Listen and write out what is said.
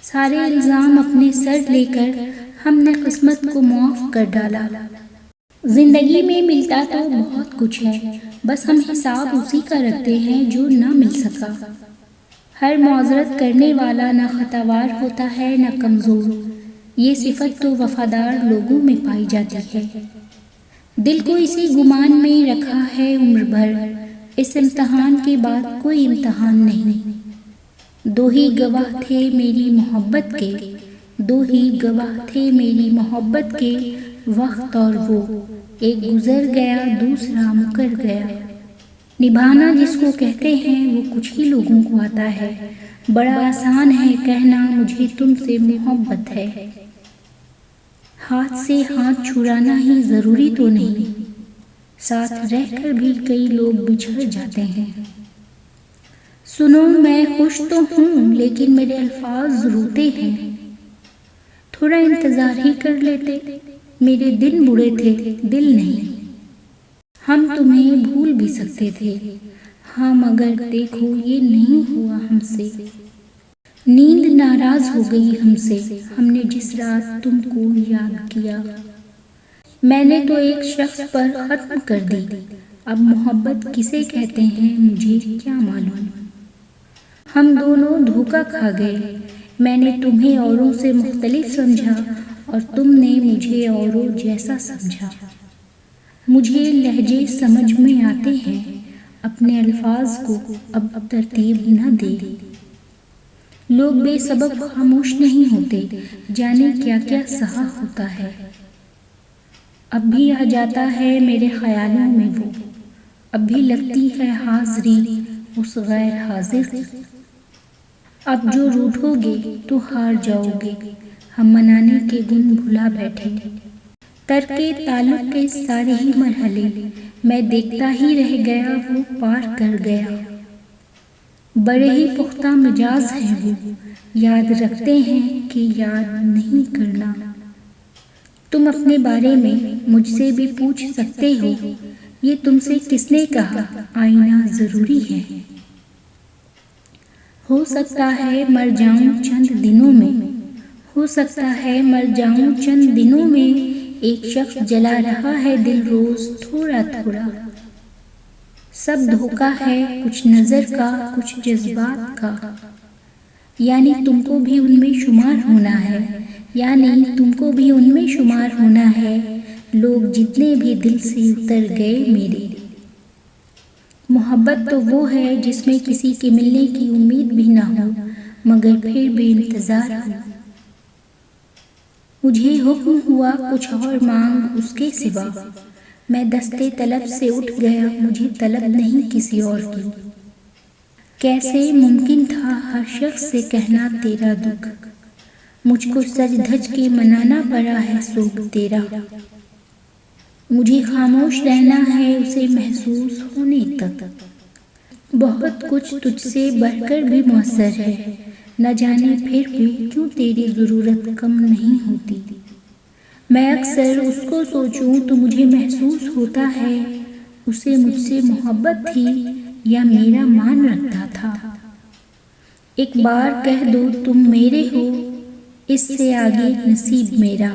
سارے الزام اپنے سر لے کر ہم نے قسمت کو معاف کر ڈالا۔ زندگی میں ملتا تو بہت کچھ ہے، بس ہم حساب اسی کا رکھتے ہیں جو نہ مل سکا۔ ہر معذرت کرنے والا نہ خطاوار ہوتا ہے نہ کمزور، یہ صفت تو وفادار لوگوں میں پائی جاتی ہے۔ دل کو اسی گمان میں رکھا ہے عمر بھر، اس امتحان کے بعد کوئی امتحان نہیں۔ دو ہی گواہ تھے میری محبت کے، دو ہی گواہ تھے میری محبت کے، وقت اور وہ، ایک گزر گیا دوسرا مکر گیا۔ نبھانا جس کو کہتے ہیں وہ کچھ ہی لوگوں کو آتا ہے، بڑا آسان ہے کہنا مجھے تم سے محبت ہے۔ ہاتھ سے ہاتھ چھڑانا ہی ضروری تو نہیں، ساتھ رہ کر بھی کئی لوگ بچھڑ جاتے ہیں۔ سنو میں خوش تو ہوں لیکن میرے الفاظ روتے ہیں، تھوڑا انتظار ہی کر لیتے، میرے دن بڑے تھے دل نہیں۔ ہم تمہیں بھول بھی سکتے تھے، ہاں مگر دیکھو یہ نہیں ہوا ہم سے۔ نیند ناراض ہو گئی ہم سے، ہم نے جس رات تم کو یاد کیا۔ میں نے تو ایک شخص پر ختم کر دی، اب محبت کسے کہتے ہیں مجھے کیا معلوم۔ ہم دونوں دھوکا کھا گئے، میں نے تمہیں اوروں سے مختلف سمجھا اور تم نے مجھے اوروں جیسا سمجھا۔ مجھے لہجے سمجھ میں آتے ہیں، اپنے الفاظ کو اب ترتیب نہ دے۔ لوگ بے سبب خاموش نہیں ہوتے، جانے کیا کیا سہا ہوتا ہے۔ اب بھی آ جاتا ہے میرے خیالوں میں وہ، اب بھی لگتی ہے حاضری اس غیر حاضر کی۔ اب جو روٹھو گے تو ہار جاؤ گے، ہم منانے کے گن بھلا بیٹھے۔ ترک تعلق کے سارے ہی مرحلے میں دیکھتا ہی رہ گیا، وہ پار کر گیا۔ بڑے ہی پختہ مزاج ہیں وہ، یاد رکھتے ہیں کہ یاد نہیں کرنا۔ تم اپنے بارے میں مجھ سے بھی پوچھ سکتے ہو، یہ تم سے کس نے کہا آئینہ ضروری ہے۔ ہو سکتا ہے مر جاؤں چند دنوں میں، ہو سکتا ہے مر جاؤں چند دنوں میں، ایک شخص جلا رہا ہے دل روز تھوڑا تھوڑا۔ سب دھوکا ہے، کچھ نظر کا کچھ جذبات کا، یعنی تم کو بھی ان میں شمار ہونا ہے، یعنی تم کو بھی ان میں شمار ہونا ہے۔ لوگ جتنے بھی دل سے اتر گئے میرے۔ محبت تو وہ ہے جس میں کسی کے ملنے کی امید بھی نہ ہو مگر پھر بھی انتظار ہو۔ مجھے حکم ہوا کچھ اور مانگ اس کے سوا، میں دستے طلب سے اٹھ گیا، مجھے طلب نہیں کسی اور کی۔ کیسے ممکن تھا ہر شخص سے کہنا تیرا دکھ، مجھ کو سج دھج کے منانا پڑا ہے سوگ تیرا۔ مجھے خاموش رہنا ہے اسے محسوس ہونے تک، بہت کچھ تجھ سے بڑھ کر بھی موثر ہے، نہ جانے پھر بھی کیوں تیری ضرورت کم نہیں ہوتی۔ میں اکثر اس کو سوچوں تو مجھے محسوس ہوتا ہے اسے مجھ سے محبت تھی یا میرا مان رکھتا تھا۔ ایک بار کہہ دو تم میرے ہو، اس سے آگے نصیب میرا۔